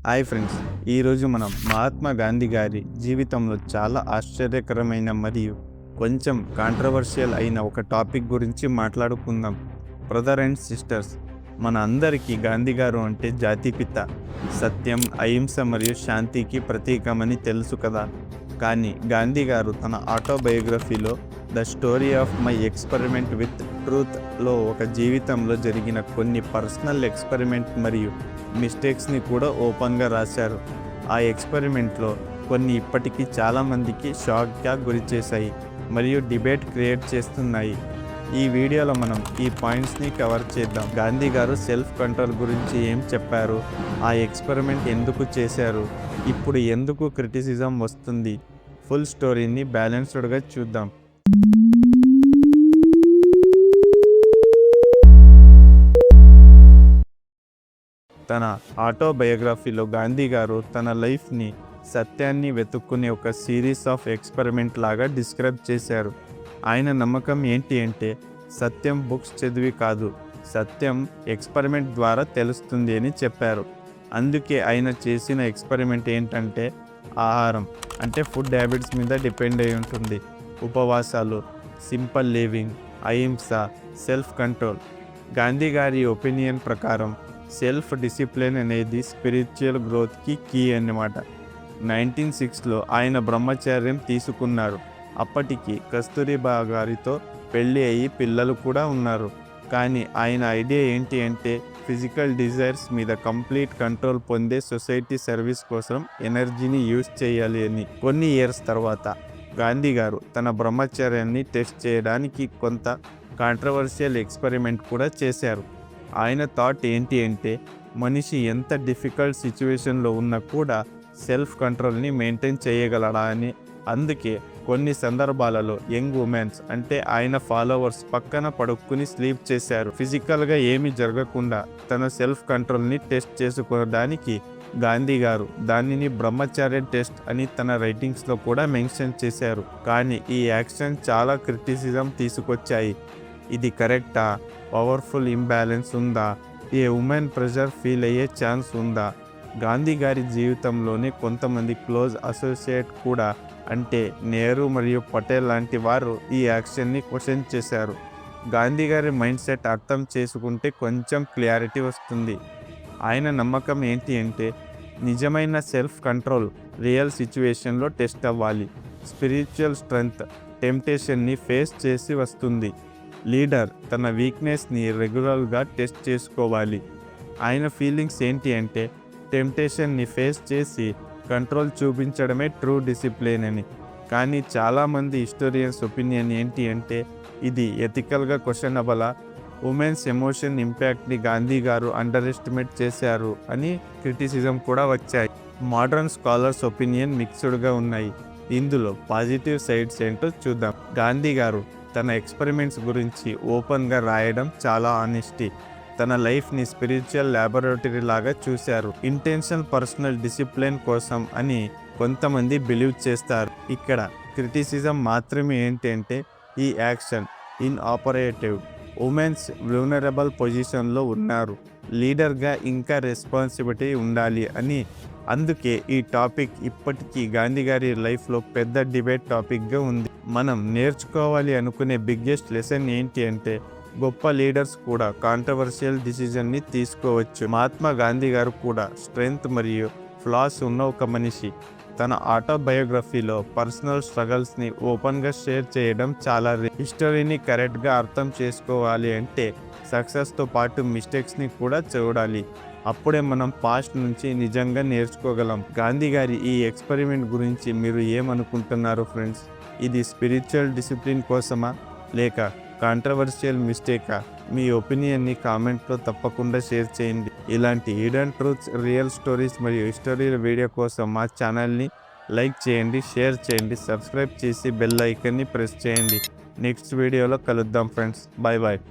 Hi friends, ఈరోజు మనం మహాత్మా గాంధీ గారి జీవితంలో చాలా ఆశ్చర్యకరమైన మరియు కొంచెం కాంట్రవర్షియల్ అయిన ఒక టాపిక్ గురించి మాట్లాడుకుందాం. బ్రదర్ అండ్ సిస్టర్స్, మన అందరికీ గాంధీ గారు అంటే జాతిపిత, సత్యం, అహింస మరియు శాంతికి ప్రతీకమని తెలుసు కదా. కానీ గాంధీ గారు తన ఆటోబయోగ్రఫీలో the story of my experiment with ట్రూత్లో ఒక జీవితంలో జరిగిన కొన్ని పర్సనల్ ఎక్స్పెరిమెంట్ మరియు మిస్టేక్స్ని కూడా ఓపెన్గా రాశారు. ఆ ఎక్స్పెరిమెంట్లో కొన్ని ఇప్పటికీ చాలామందికి షాక్గా గురి చేశాయి మరియు డిబేట్ క్రియేట్ చేస్తున్నాయి. ఈ వీడియోలో మనం ఈ పాయింట్స్ని కవర్ చేద్దాం. గాంధీ గారు సెల్ఫ్ కంట్రోల్ గురించి ఏం చెప్పారు, ఆ ఎక్స్పెరిమెంట్ ఎందుకు చేశారు, ఇప్పుడు ఎందుకు క్రిటిసిజం వస్తుంది, ఫుల్ స్టోరీని బ్యాలెన్స్డ్గా చూద్దాం. తన ఆటోబయోగ్రఫీలో గాంధీ గారు తన లైఫ్ని సత్యాన్ని వెతుక్కునే ఒక సిరీస్ ఆఫ్ ఎక్స్పెరిమెంట్ లాగా డిస్క్రైబ్ చేశారు. ఆయన నమ్మకం ఏంటి అంటే సత్యం బుక్స్ చదివి కాదు, సత్యం ఎక్స్పెరిమెంట్ ద్వారా తెలుస్తుంది అని చెప్పారు. అందుకే ఆయన చేసిన ఎక్స్పెరిమెంట్ ఏంటంటే ఆహారం, అంటే ఫుడ్ హ్యాబిట్స్ మీద డిపెండ్ అయి ఉంటుంది. ఉపవాసాలు, సింపుల్ లివింగ్, అహింస, సెల్ఫ్ కంట్రోల్. గాంధీ గారి ఒపీనియన్ ప్రకారం సెల్ఫ్ డిసిప్లిన్ అనేది స్పిరిచువల్ గ్రోత్కి కీ అన్నమాట. 1906లో ఆయన బ్రహ్మచర్యం తీసుకున్నారు. అప్పటికి కస్తూరిబా గారితో పెళ్ళి అయ్యి పిల్లలు కూడా ఉన్నారు. కానీ ఆయన ఐడియా ఏంటి అంటే ఫిజికల్ డిజైర్స్ మీద కంప్లీట్ కంట్రోల్ పొందే సొసైటీ సర్వీస్ కోసం ఎనర్జీని యూజ్ చేయాలి అని. కొన్ని ఇయర్స్ తర్వాత గాంధీ గారు తన బ్రహ్మచర్యాన్ని టెస్ట్ చేయడానికి కొంత కాంట్రవర్షియల్ ఎక్స్పెరిమెంట్ కూడా చేశారు. ఆయన థాట్ ఏంటి అంటే మనిషి ఎంత డిఫికల్ట్ సిచ్యువేషన్లో ఉన్నా కూడా సెల్ఫ్ కంట్రోల్ని మెయింటైన్ చేయగలడా అని. అందుకే కొన్ని సందర్భాలలో యంగ్ ఉమెన్స్, అంటే ఆయన ఫాలోవర్స్, పక్కన పడుక్కుని స్లీప్ చేశారు. ఫిజికల్గా ఏమీ జరగకుండా తన సెల్ఫ్ కంట్రోల్ని టెస్ట్ చేసుకోవడానికి గాంధీ గారు దానిని బ్రహ్మచర్య టెస్ట్ అని తన రైటింగ్స్లో కూడా మెన్షన్ చేశారు. కానీ ఈ యాక్షన్ చాలా క్రిటిసిజం తీసుకొచ్చాయి. ఇది కరెక్టా? పవర్ఫుల్ ఇంబ్యాలెన్స్ ఉందా? ఏ ఉమెన్ ప్రెషర్ ఫీల్ అయ్యే ఛాన్స్ ఉందా? గాంధీ గారి జీవితంలోనే కొంతమంది క్లోజ్ అసోసియేట్ కూడా, అంటే నెహ్రూ మరియు పటేల్ లాంటి వారు ఈ యాక్షన్ని క్వశ్చన్ చేశారు. గాంధీ గారి మైండ్ సెట్ అర్థం చేసుకుంటే కొంచెం క్లారిటీ వస్తుంది. ఆయన నమ్మకం ఏంటి అంటే నిజమైన సెల్ఫ్ కంట్రోల్ రియల్ సిచ్యువేషన్లో టెస్ట్ అవ్వాలి. స్పిరిచువల్ స్ట్రెంగ్త్ టెంప్టేషన్ని ఫేస్ చేసి వస్తుంది. లీడర్ తన వీక్నెస్ని రెగ్యులర్గా టెస్ట్ చేసుకోవాలి. ఆయన ఫీలింగ్స్ ఏంటి అంటే టెంప్టేషన్ని ఫేస్ చేసి కంట్రోల్ చూపించడమే ట్రూ డిసిప్లిన్ అని. కానీ చాలామంది హిస్టోరియన్స్ ఒపీనియన్ ఏంటి అంటే ఇది ఎథికల్గా క్వశ్చనబులా, ఉమెన్స్ ఎమోషన్ ఇంపాక్ట్ని గాంధీ గారు అండర్ ఎస్టిమేట్ చేశారు అని క్రిటిసిజం కూడా వచ్చాయి. మోడర్న్ స్కాలర్స్ ఒపీనియన్ మిక్స్డ్గా ఉన్నాయి. ఇందులో పాజిటివ్ సైడ్స్ ఏంటో చూద్దాం. గాంధీ గారు తన ఎక్స్పెరిమెంట్స్ గురించి ఓపెన్గా రాయడం చాలా ఆనెస్టీ. తన లైఫ్ని స్పిరిచువల్ ల్యాబొరేటరీ లాగా చూశారు. ఇంటెన్షన్ పర్సనల్ డిసిప్లిన్ కోసం అని కొంతమంది బిలీవ్ చేస్తారు. ఇక్కడ క్రిటిసిజం మాత్రమే ఏంటంటే ఈ యాక్షన్ ఇన్ఆపరేటివ్. ఉమెన్స్ వ్యూనరబుల్ పొజిషన్లో ఉన్నారు, లీడర్గా ఇంకా రెస్పాన్సిబిలిటీ ఉండాలి అని. అందుకే ఈ టాపిక్ ఇప్పటికీ గాంధీ గారి లైఫ్లో పెద్ద డిబేట్ టాపిక్గా ఉంది. మనం నేర్చుకోవాలి అనుకునే బిగ్గెస్ట్ లెసన్ ఏంటి అంటే గొప్ప లీడర్స్ కూడా కాంట్రవర్షియల్ డిసిజన్ని తీసుకోవచ్చు. మహాత్మా గాంధీ గారు కూడా స్ట్రెంగ్త్ మరియు ఫ్లాస్ ఉన్న ఒక మనిషి. తన ఆటోబయోగ్రఫీలో పర్సనల్ స్ట్రగల్స్ని ఓపెన్గా షేర్ చేయడం చాలా హిస్టరీని కరెక్ట్గా అర్థం చేసుకోవాలి అంటే సక్సెస్తో పాటు మిస్టేక్స్ని కూడా చూడాలి. అప్పుడే మనం పాస్ట్ నుంచి నిజంగా నేర్చుకోగలం. గాంధీ గారి ఈ ఎక్స్పెరిమెంట్ గురించి మీరు ఏమనుకుంటున్నారు ఫ్రెండ్స్? ఇది స్పిరిచువల్ డిసిప్లిన్ కోసమా లేక కాంట్రవర్షియల్ మిస్టేకా? మీ ఒపీనియన్ని కామెంట్లో తప్పకుండా షేర్ చేయండి. ఇలాంటి హిడెన్ ట్రూత్స్, రియల్ స్టోరీస్ మరియు హిస్టరీ వీడియో కోసం మా ఛానల్ని లైక్ చేయండి, షేర్ చేయండి, సబ్స్క్రైబ్ చేసి బెల్ ఐకాన్ని ప్రెస్ చేయండి. నెక్స్ట్ వీడియోలో కలుద్దాం ఫ్రెండ్స్. Bye bye.